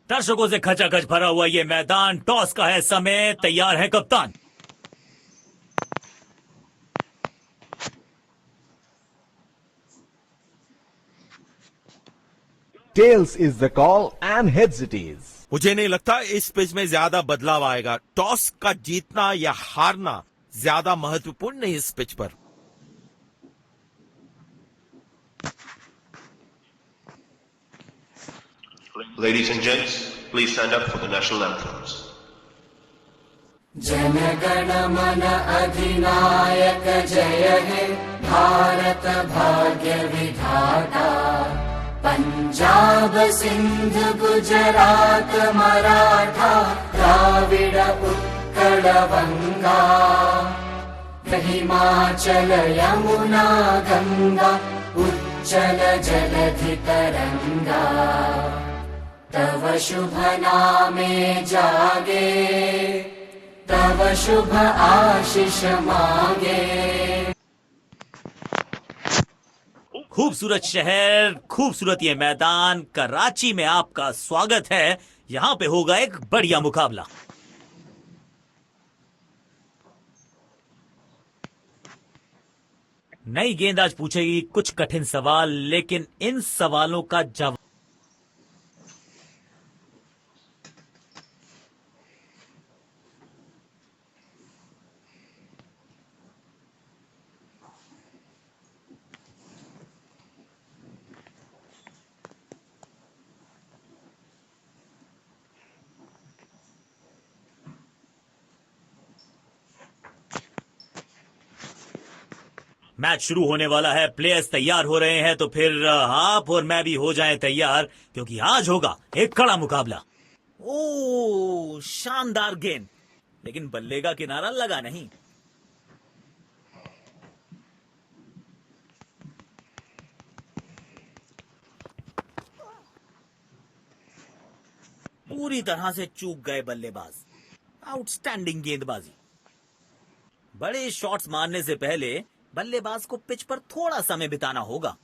दर्शकों से खचाखच भरा हुआ ये मैदान, टॉस का है समय, तैयार है कप्तान। Tails is the call and heads it is. मुझे नहीं लगता इस पिच में ज्यादा बदलाव आएगा। टॉस का जीतना या हारना ज्यादा महत्वपूर्ण नहीं इस पिच पर। Ladies and gents, please stand up for the national anthems. जनगण मन अधिनायक जय हे भारत भाग्य विधाता। पंजाब सिंध गुजरात मराठा द्राविड उत्कल बंगा। हिमाचल यमुना गंगा उच्चल जलधि तरंगा। तव शुभ नामे जागे तव शुभ आशीष मांगे। खूबसूरत शहर, खूबसूरत ये मैदान, कराची में आपका स्वागत है। यहां पे होगा एक बढ़िया मुकाबला। नई गेंद आज पूछेगी कुछ कठिन सवाल, लेकिन इन सवालों का जवाब मैच शुरू होने वाला है। प्लेयर्स तैयार हो रहे हैं, तो फिर आप और मैं भी हो जाएं तैयार, क्योंकि आज होगा एक कड़ा मुकाबला। ओ, शानदार गेंद, लेकिन बल्ले का किनारा लगा नहीं। पूरी तरह से चूक गए बल्लेबाज। आउटस्टैंडिंग गेंदबाजी। बड़े शॉट्स मारने से पहले बल्लेबाज को पिच पर थोड़ा समय बिताना होगा।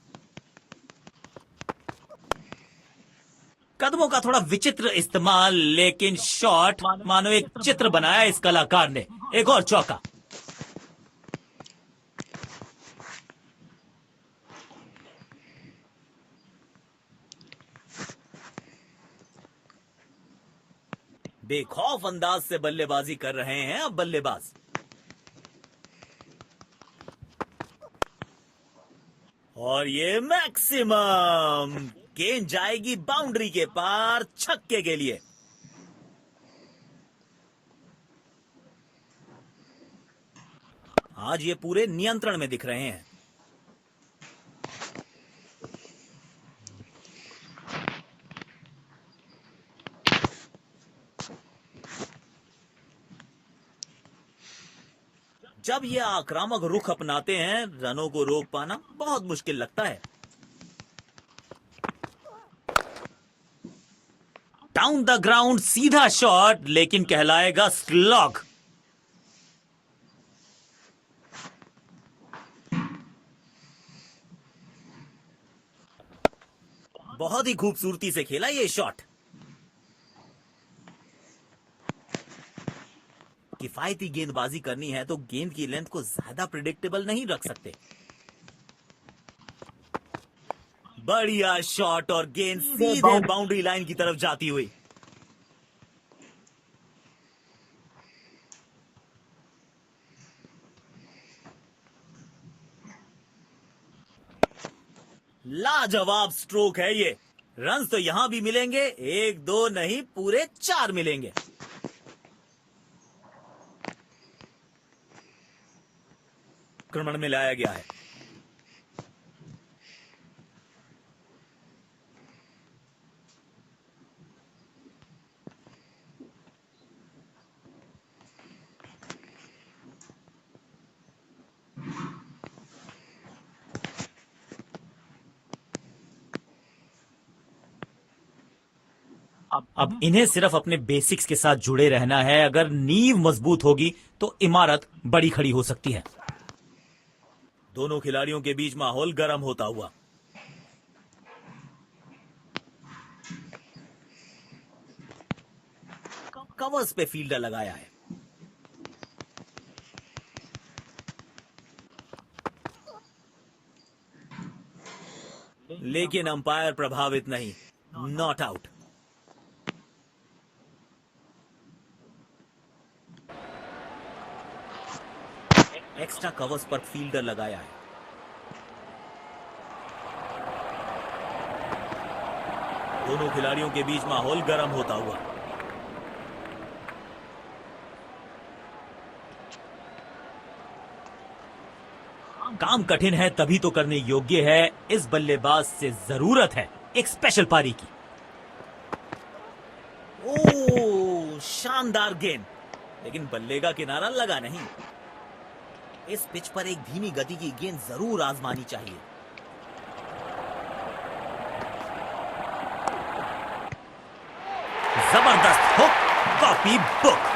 कदमों का थोड़ा विचित्र इस्तेमाल, लेकिन शॉट मानो एक चित्र बनाया इस कलाकार ने। एक और चौका। बेखौफ अंदाज से बल्लेबाजी कर रहे हैं अब बल्लेबाज। और ये मैक्सिमम गेंद जाएगी बाउंड्री के पार, छक्के के लिए। आज ये पूरे नियंत्रण में दिख रहे हैं। जब ये आक्रामक रुख अपनाते हैं, रनों को रोक पाना बहुत मुश्किल लगता है। डाउन द ग्राउंड सीधा शॉट, लेकिन कहलाएगा स्लॉग। बहुत ही खूबसूरती से खेला ये शॉट। किफायती गेंदबाजी करनी है तो गेंद की लेंथ को ज्यादा प्रिडिक्टेबल नहीं रख सकते। बढ़िया शॉट और गेंद सीधे बाउंड्री लाइन की तरफ जाती हुई। लाजवाब स्ट्रोक है ये। रन्स तो यहां भी मिलेंगे, एक दो नहीं पूरे 4 मिलेंगे। आक्रमण में लाया गया है। अब इन्हें सिर्फ अपने बेसिक्स के साथ जुड़े रहना है। अगर नींव मजबूत होगी तो इमारत बड़ी खड़ी हो सकती है। दोनों खिलाड़ियों के बीच माहौल गर्म होता हुआ। कवर्स पे फील्डर लगाया है। लेकिन अंपायर प्रभावित नहीं, नॉट आउट। एक्स्ट्रा कवर्स पर फील्डर लगाया है। दोनों खिलाड़ियों के बीच माहौल गर्म होता हुआ। काम कठिन है तभी तो करने योग्य है। इस बल्लेबाज से जरूरत है एक स्पेशल पारी की। ओह, शानदार गेंद, लेकिन बल्ले का किनारा लगा नहीं। इस पिच पर एक धीमी गति की गेंद जरूर आजमानी चाहिए। जबरदस्त हुक, कॉपी बुक।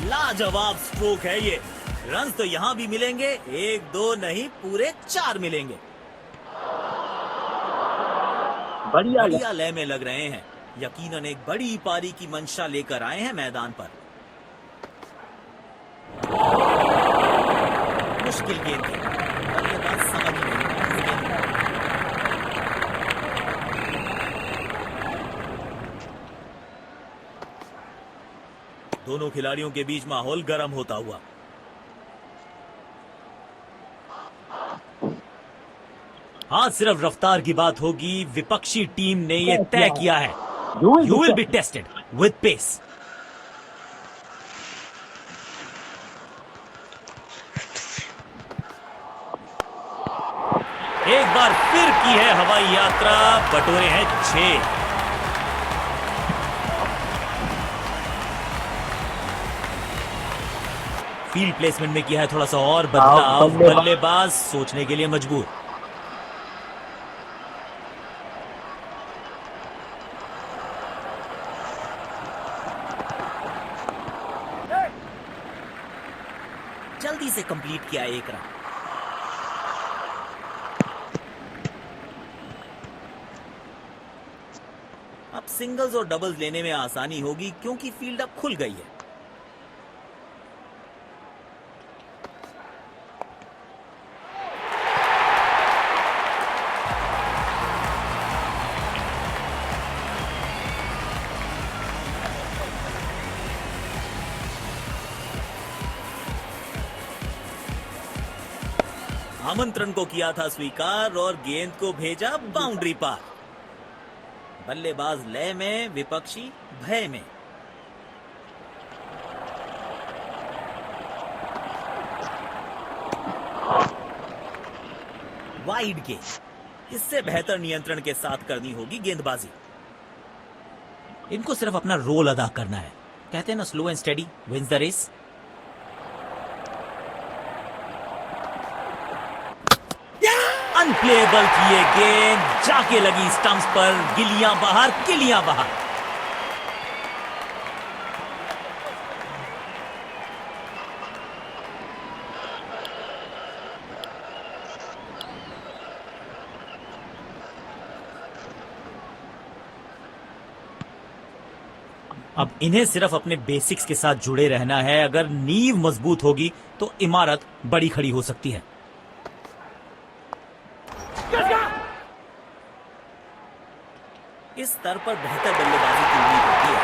लाजवाब स्ट्रोक है ये। रन तो यहां भी मिलेंगे, 1-2 नहीं पूरे 4 मिलेंगे। बढ़िया लय में लग रहे हैं। यकीनन एक बड़ी पारी की मंशा लेकर आए हैं मैदान पर। मुश्किल गेंद है, बल्लेबाज समझ ही नहीं पाया इस गेंद को। दोनों खिलाड़ियों के बीच माहौल गर्म होता हुआ। आज सिर्फ रफ्तार की बात होगी। विपक्षी टीम ने यह तय किया है, you will be tested with pace. एक बार फिर की है हवाई यात्रा, बटोरे हैं 6। फील्ड प्लेसमेंट में किया है थोड़ा सा और बदलाव। बल्लेबाज सोचने के लिए मजबूर। जल्दी से कंप्लीट किया एक रन। अब सिंगल्स और डबल्स लेने में आसानी होगी क्योंकि फील्ड अब खुल गई है। आमंत्रण को किया था स्वीकार और गेंद को भेजा बाउंड्री पार। बल्लेबाज लय में, विपक्षी भय में। वाइड गेंद, इससे बेहतर नियंत्रण के साथ करनी होगी गेंदबाजी। इनको सिर्फ अपना रोल अदा करना है। कहते हैं ना, slow and steady wins the race. Unplayable की ये गेंद जाके लगी स्टंप्स पर। गिलियां बाहर, किलियां बाहर। अब इन्हें सिर्फ अपने बेसिक्स के साथ जुड़े रहना है। अगर नींव मजबूत होगी तो इमारत बड़ी खड़ी हो सकती है। इस स्तर पर बेहतर बल्लेबाजी की उम्मीद होती है।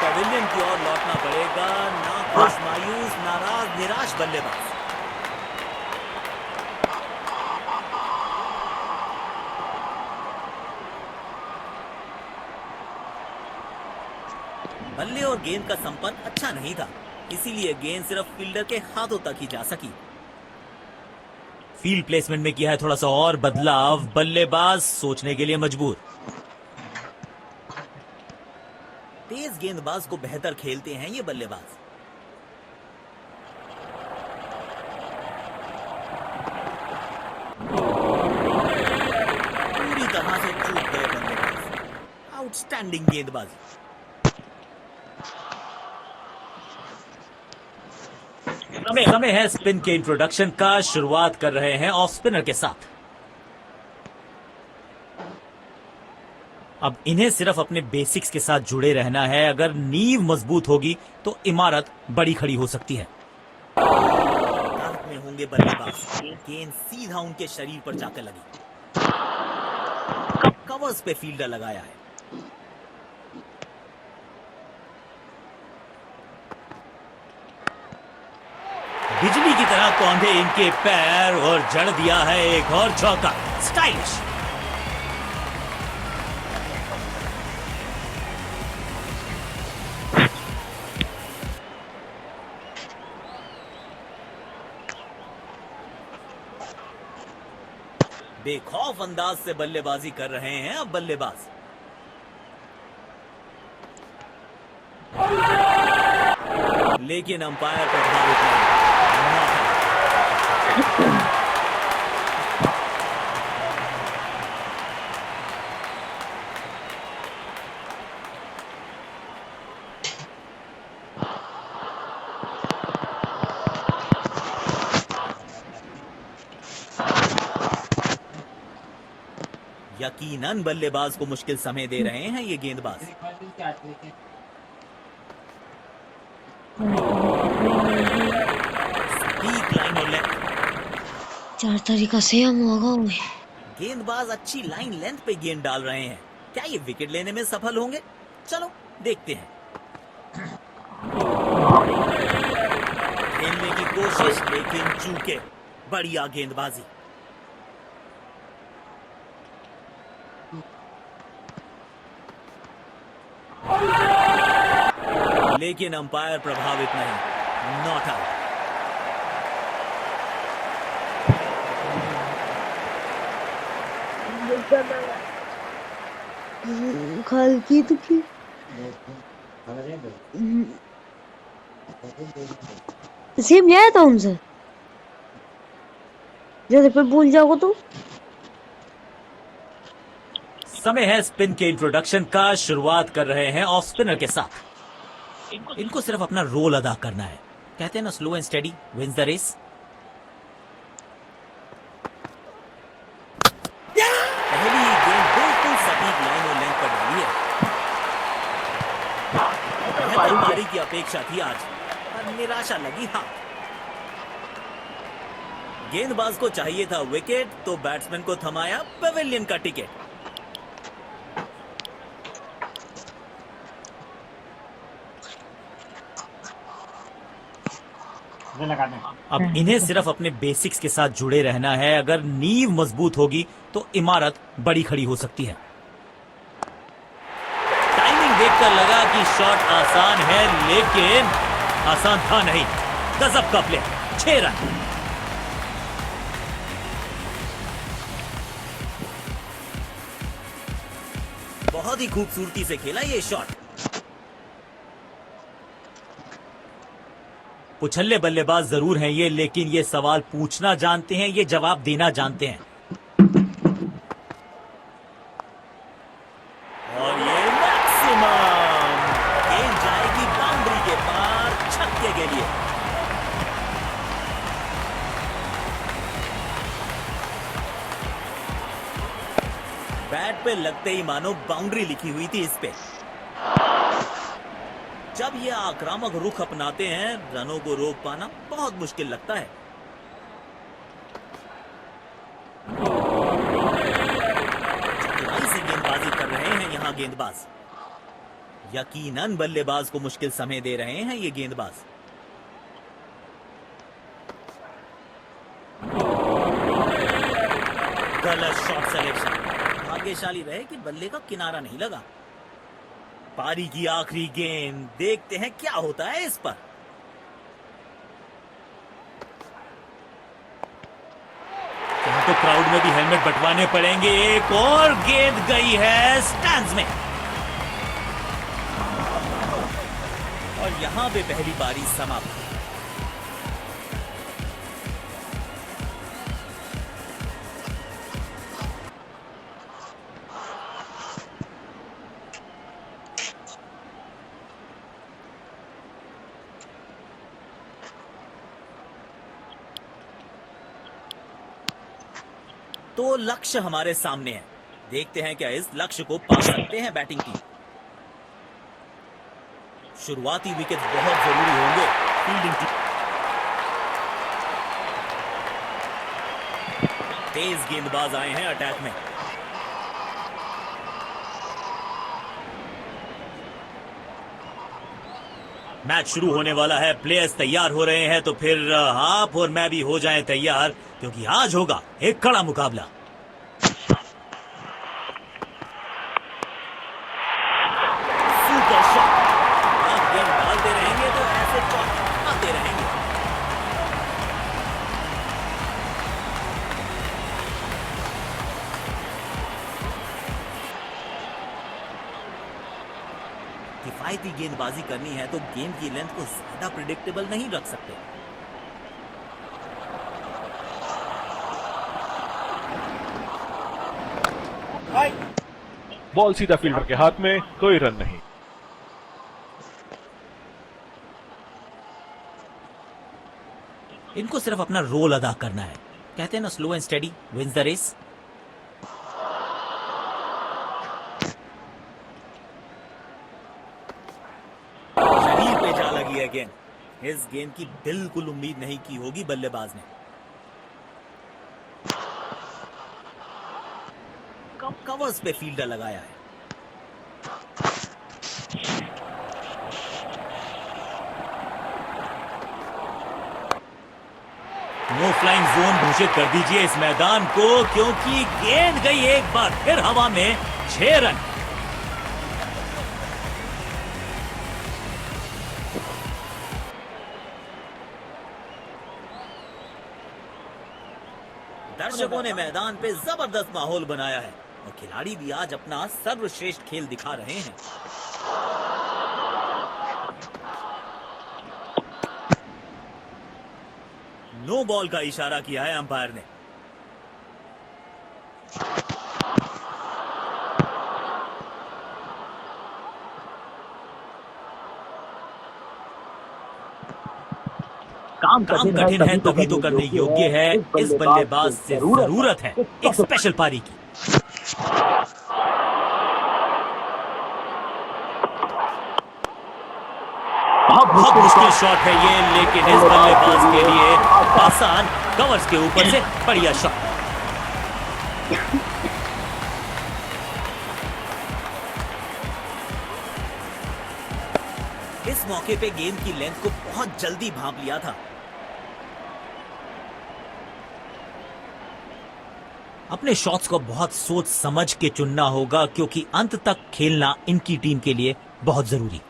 पवेलियन की ओर लौटना पड़ेगा। नाखुश, मायूस, नाराज, निराश बल्लेबाज। बल्ले और गेंद का संपर्क अच्छा नहीं था, इसीलिए गेंद सिर्फ फील्डर के हाथों तक ही जा सकी। फील्ड प्लेसमेंट में किया है थोड़ा सा और बदलाव। बल्लेबाज सोचने के लिए मजबूर। तेज गेंदबाज को बेहतर खेलते हैं ये बल्लेबाज। पूरी तरह से चूक गए बल्लेबाज। आउटस्टैंडिंग गेंदबाजी। समय है स्पिन के इंट्रोडक्शन का। शुरुआत कर रहे हैं ऑफ स्पिनर के साथ। अब इन्हें सिर्फ अपने बेसिक्स के साथ जुड़े रहना है। अगर नींव मजबूत होगी तो इमारत बड़ी खड़ी हो सकती है। ताकत में होंगे बल्लेबाज। गेंद सीधा उनके शरीर पर जाकर लगी। कवर्स पे फील्डर लगाया है। बिजली की तरह कौंधे इनके पैर और जड़ दिया है एक और चौका। स्टाइलिश। बेखौफ अंदाज से बल्लेबाजी कर रहे हैं अब बल्लेबाज। लेकिन अंपायर प्रभावित नहीं। यकीनन बल्लेबाज को मुश्किल समय दे रहे हैं ये गेंदबाज। सटीक लाइन और लेंथ। 4 तरीका से हम होगा। गेंदबाज अच्छी लाइन लेंथ पे गेंद डाल रहे हैं। क्या ये विकेट लेने में सफल होंगे? चलो देखते हैं। खेलने की कोशिश लेकिन चूके। बढ़िया गेंदबाजी। लेकिन अंपायर प्रभावित नहीं। Not out. कल की तो की सेम नहीं आया था हमसे। जैसे फिर भूल जाओगे तो। समय है स्पिन के इंट्रोडक्शन का। शुरुआत कर रहे हैं ऑफ स्पिनर के साथ। इनको सिर्फ अपना रोल अदा करना है। कहते हैं ना, slow and steady wins the race. पहली गेंद बिल्कुल सटीक लाइन और लेंथ पर डाली है। बेहतर पारी की अपेक्षा थी आज, पर निराशा लगी हाथ। गेंदबाज को चाहिए था विकेट, तो बैट्समैन को थमाया पवेलियन का टिकट। अब इन्हें सिर्फ अपने बेसिक्स के साथ जुड़े रहना है। अगर नींव मजबूत होगी तो इमारत बड़ी खड़ी हो सकती है। टाइमिंग देखकर लगा कि शॉट आसान है, लेकिन आसान था नहीं। गजब का प्ले। 6 रन। बहुत ही खूबसूरती से खेला ये शॉट। उछल्ले बल्लेबाज जरूर हैं ये, लेकिन ये सवाल पूछना जानते हैं, ये जवाब देना जानते हैं। और ये मैक्सिमम गेंद जाएगी बाउंड्री के पार, छक्के के लिए। बैट पे लगते ही मानो बाउंड्री लिखी हुई थी इस पे। जब ये आक्रामक रुख अपनाते हैं, रनों को रोक पाना बहुत मुश्किल लगता है। चतुराई से गेंदबाजी कर रहे हैं यहां गेंदबाज। यकीनन बल्लेबाज को मुश्किल समय दे रहे हैं ये गेंदबाज। गलत शॉट सिलेक्शन। भाग्यशाली रहे कि बल्ले का किनारा नहीं लगा। पारी की आखिरी गेंद, देखते हैं क्या होता है इस पर। तो क्राउड में भी हेलमेट बंटवाने पड़ेंगे। एक और गेंद गई है स्टैंड्स में। और यहां पे पहली पारी समाप्त। तो लक्ष्य हमारे सामने है, देखते हैं क्या इस लक्ष्य को पा सकते हैं बैटिंग टीम। शुरुआती विकेट बहुत जरूरी होंगे फील्डिंग टीम। तेज गेंदबाज आए हैं अटैक में। मैच शुरू होने वाला है, प्लेयर्स तैयार हो रहे हैं, तो फिर आप और मैं भी हो जाएं तैयार, क्योंकि आज होगा एक कड़ा मुकाबला। Super shot. आप गेंद डालते रहेंगे तो ऐसे शॉट आते रहेंगे। किफायती गेंदबाजी करनी है तो गेम की लेंथ को ज्यादा प्रिडिक्टेबल नहीं रख सकते। बॉल सीधा फील्डर के हाथ में, कोई रन नहीं। इनको सिर्फ अपना रोल अदा करना है, कहते हैं ना slow and steady wins the race. शरीर पे जा लगी है गेंद। इस गेंद की बिल्कुल उम्मीद नहीं की होगी बल्लेबाज ने। कवर्स पे फील्डर लगाया है। नो फ्लाइंग जोन घोषित कर दीजिए इस मैदान को, क्योंकि गेंद गई एक बार फिर हवा में। 6 रन। दर्शकों ने मैदान पे जबरदस्त माहौल बनाया है और खिलाड़ी भी आज अपना सर्वश्रेष्ठ खेल दिखा रहे हैं। नो बॉल का इशारा किया है अंपायर ने। काम कठिन है तभी तो करने योग्य है। इस बल्लेबाज से जरूरत है एक स्पेशल पारी की। बहुत मुश्किल शॉट है ये, लेकिन इस बल्लेबाज के लिए आसान। कवर्स के ऊपर से बढ़िया शॉट। इस मौके पे गेंद की लेंथ को बहुत जल्दी भांप लिया था। अपने शॉट्स को बहुत सोच समझ के चुनना होगा, क्योंकि अंत तक खेलना इनकी टीम के लिए बहुत जरूरी।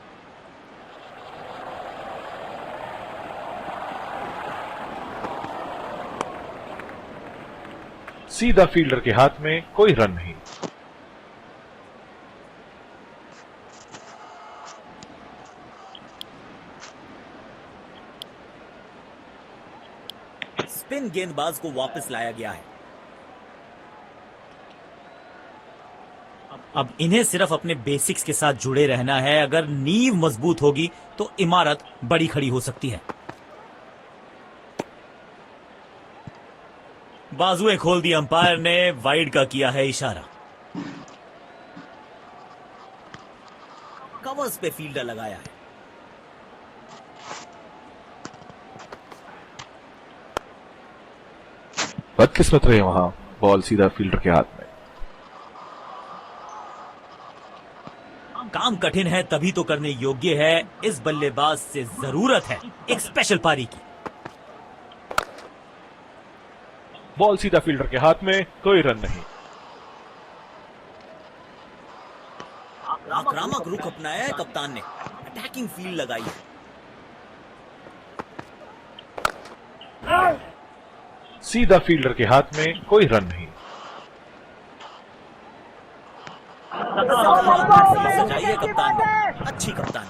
सीधा फील्डर के हाथ में, कोई रन नहीं। स्पिन गेंदबाज को वापस लाया गया है। अब इन्हें सिर्फ अपने बेसिक्स के साथ जुड़े रहना है। अगर नींव मजबूत होगी तो इमारत बड़ी खड़ी हो सकती है। बाजुएं खोल दी अंपायर ने, वाइड का किया है इशारा। कवर्स पे फील्डर लगाया है। बदकिस्मत रहे वहां, बॉल सीधा फील्डर के हाथ में। काम कठिन है तभी तो करने योग्य है। इस बल्लेबाज से जरूरत है एक स्पेशल पारी की। बॉल सीधा फील्डर के हाथ में, कोई रन नहीं। आक्रामक रुख अपनाया है कप्तान ने, अटैकिंग फील्ड लगाई है। सीधा फील्डर के हाथ में, कोई रन नहीं। सजाई है कप्तान ने, अच्छी कप्तान।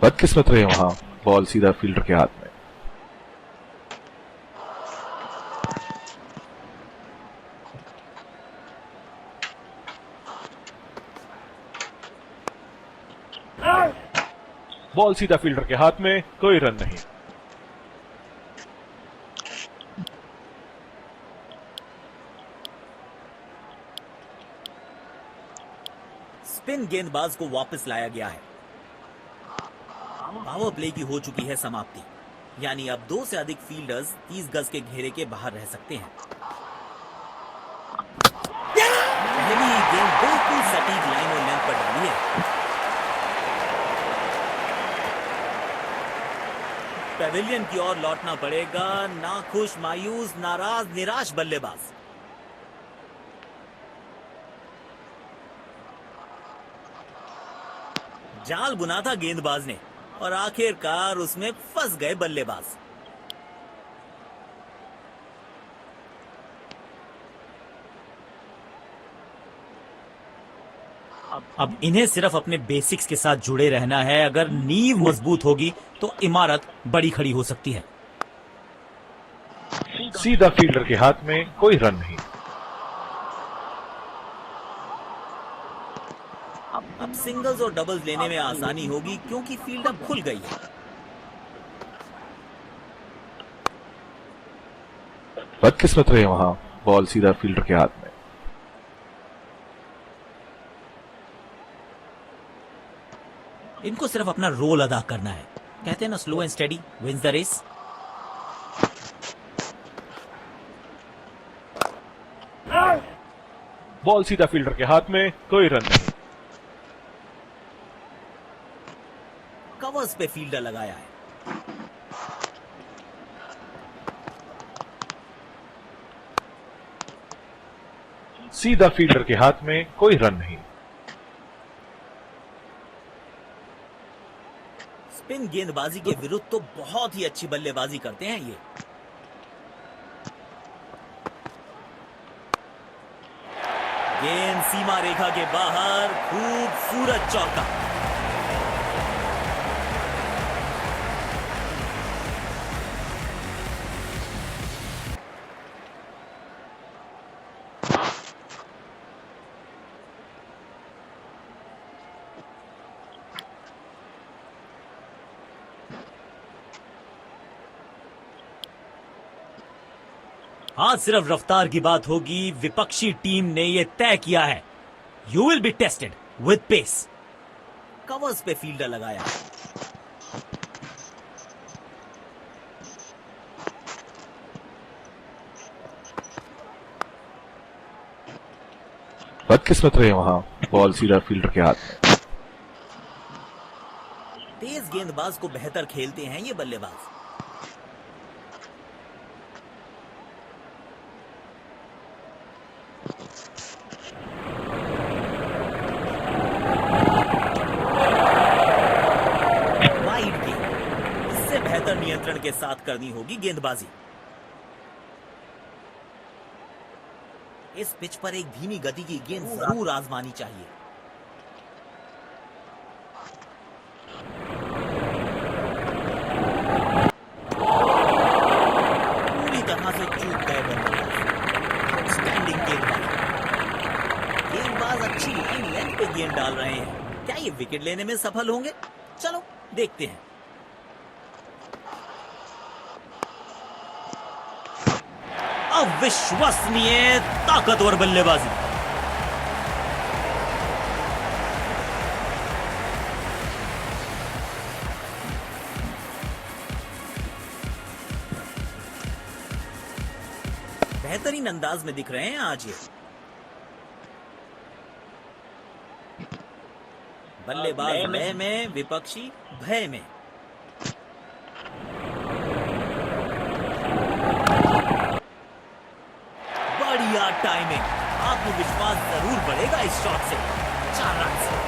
बदकिस्मत रहे वहां, बॉल सीधा फील्डर के हाथ में। बॉल सीधा फील्डर के हाथ में, कोई रन नहीं। स्पिन गेंदबाज को वापस लाया गया है। पावर प्ले की हो चुकी है समाप्ति, यानी अब 2 से अधिक फील्डर्स 30 गज के घेरे के बाहर रह सकते हैं। पहली गेंद बिल्कुल सटीक लाइन और लेंथ पर डाली है। पेविलियन की ओर लौटना पड़ेगा। नाखुश, मायूस, नाराज, निराश बल्लेबाज। जाल बुना था गेंदबाज ने और आखिरकार उसमें फंस गए बल्लेबाज। अब इन्हें सिर्फ अपने बेसिक्स के साथ जुड़े रहना है। अगर नींव मजबूत होगी तो इमारत बड़ी खड़ी हो सकती है। सीधा फील्डर के हाथ में, कोई रन नहीं। अब सिंगल्स और डबल्स लेने में आसानी होगी क्योंकि फील्ड अब खुल गई है। बदकिस्मत रहे वहां, बॉल सीधा फील्डर के हाथ में। इनको सिर्फ अपना रोल अदा करना है। कहते हैं ना, slow and steady wins the race. Ball सीधा फील्डर के हाथ में, कोई रन नहीं। कवर्स पे फील्डर लगाया है। सीधा फील्डर के हाथ में, कोई रन नहीं। स्पिन गेंदबाजी के विरुद्ध तो बहुत ही अच्छी बल्लेबाजी करते हैं ये। गेंद सीमा रेखा के बाहर, खूबसूरत चौका। आज सिर्फ रफ्तार की बात होगी। विपक्षी टीम ने यह तय किया है, you will be tested with pace. Covers पे फील्डर लगाया। बदकिस्मत रहे वहां, बॉल सीधा फील्डर के हाथ में। तेज गेंदबाज को बेहतर खेलते हैं ये बल्लेबाज। वाइड गेंद, इससे बेहतर नियंत्रण के साथ करनी होगी गेंदबाजी। इस पिच पर एक धीमी गति की गेंद जरूर आजमानी चाहिए। पूरी तरह से चूक गए बल्लेबाज। आउटस्टैंडिंग गेंदबाज। गेंदबाज अच्छी लाइन लेंथ पे गेंद डाल रहे हैं। क्या ये विकेट लेने में सफल होंगे? चलो देखते हैं। अविश्वसनीय ताकतवर बल्लेबाजी। बेहतरीन अंदाज में दिख रहे हैं आज ये। बल्लेबाज लय में, विपक्षी भय में। बढ़िया टाइमिंग, आत्मविश्वास जरूर बढ़ेगा इस शॉट से। 4 रन से।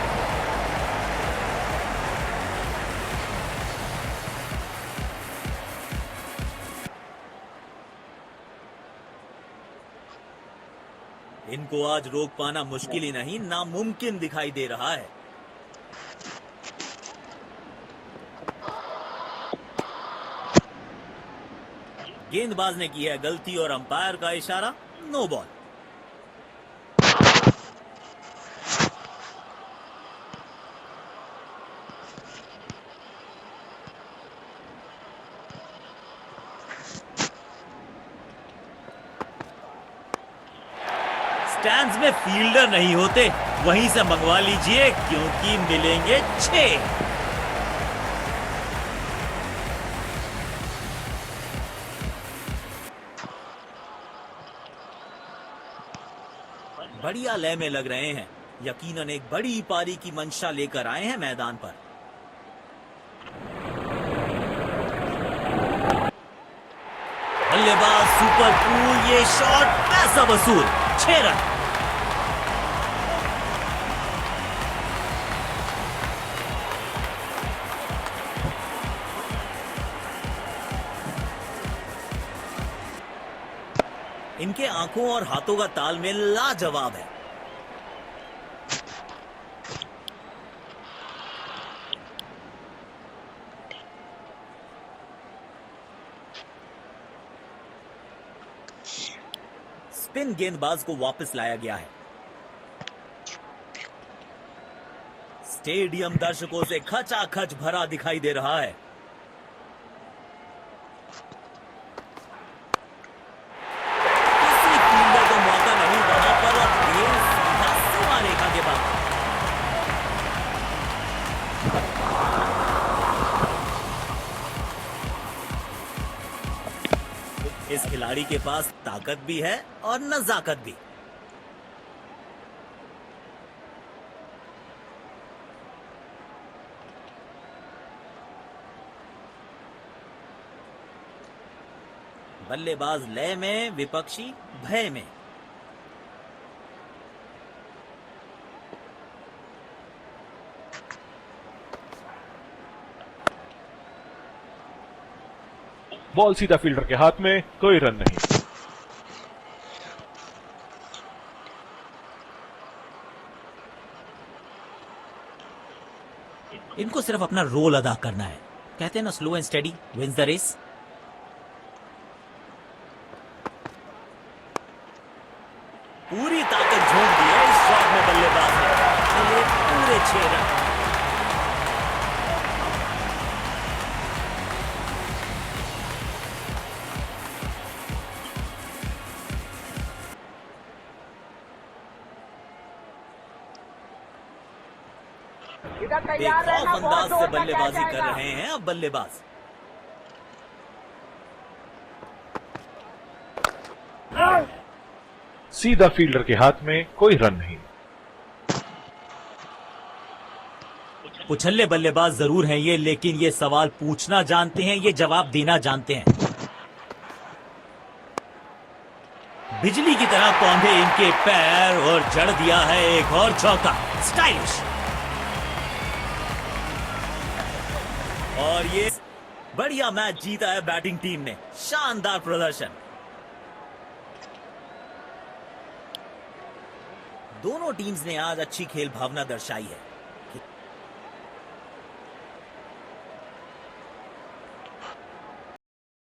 इनको आज रोक पाना मुश्किल ही नहीं, नामुमकिन दिखाई दे रहा है। गेंदबाज ने की है गलती और अंपायर का इशारा, नो बॉल। स्टैंड्स में फील्डर नहीं होते, वहीं से मंगवा लीजिए क्योंकि मिलेंगे 6। बढ़िया लय में लग रहे हैं, यकीनन एक बड़ी पारी की मंशा लेकर आए हैं मैदान पर। बल्लेबाज सुपर कूल, ये शॉट पैसा वसूल, 6 रन। इनके आंखों और हाथों का तालमेल लाजवाब है। स्पिन गेंदबाज को वापस लाया गया है। स्टेडियम दर्शकों से खचाखच भरा दिखाई दे रहा है। इस खिलाड़ी के पास ताकत भी है और नजाकत भी। बल्लेबाज लय में, विपक्षी भय में। बॉल सीधा फील्डर के हाथ में, कोई रन नहीं। इनको सिर्फ अपना रोल अदा करना है। कहते हैं ना, slow and steady wins the race. पूरी ताकत झोंक दी है इस शॉट में बल्लेबाज ने। ये पूरे 6 रन। बेखौफ अंदाज से बल्लेबाजी कर रहे हैं अब बल्लेबाज। सीधा फील्डर के हाथ में, कोई रन नहीं। उछल्ले बल्लेबाज जरूर हैं ये, लेकिन ये सवाल पूछना जानते हैं, ये जवाब देना जानते हैं। बिजली की तरह कौंधे इनके पैर और जड़ दिया है एक और चौका। स्टाइलिश। और ये बढ़िया मैच जीता है बैटिंग टीम ने। शानदार प्रदर्शन। दोनों टीम्स ने आज अच्छी खेल भावना दर्शाई है।